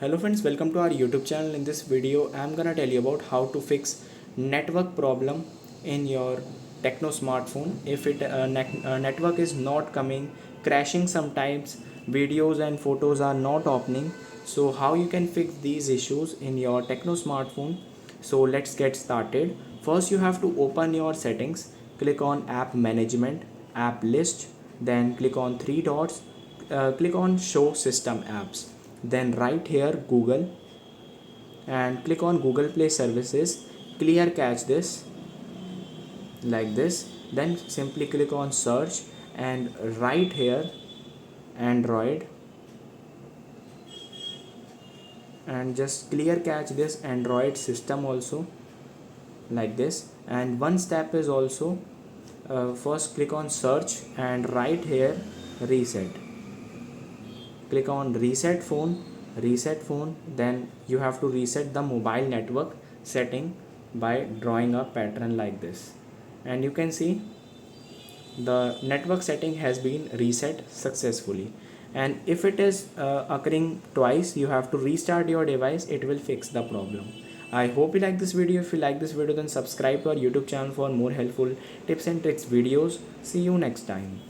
Hello friends, welcome to our YouTube channel. In this video I'm gonna tell you about how to fix network problem in your Tecno smartphone. If network is not coming, crashing sometimes, videos and photos are not opening, so how you can fix these issues in your Tecno smartphone. So let's get started. First you have to open your settings, click on app management, app list, then click on three dots, click on show system apps, then right here Google and click on Google Play Services, clear cache this like this, then simply click on search and right here Android and just clear cache this Android system also like this. And one step is also first click on search and right here reset, click on reset phone, then you have to reset the mobile network setting by drawing a pattern like this, and you can see the network setting has been reset successfully. And if it is occurring twice, you have to restart your device, it will fix the problem. I hope you like this video. If you like this video, then subscribe to our YouTube channel for more helpful tips and tricks videos. See you next time.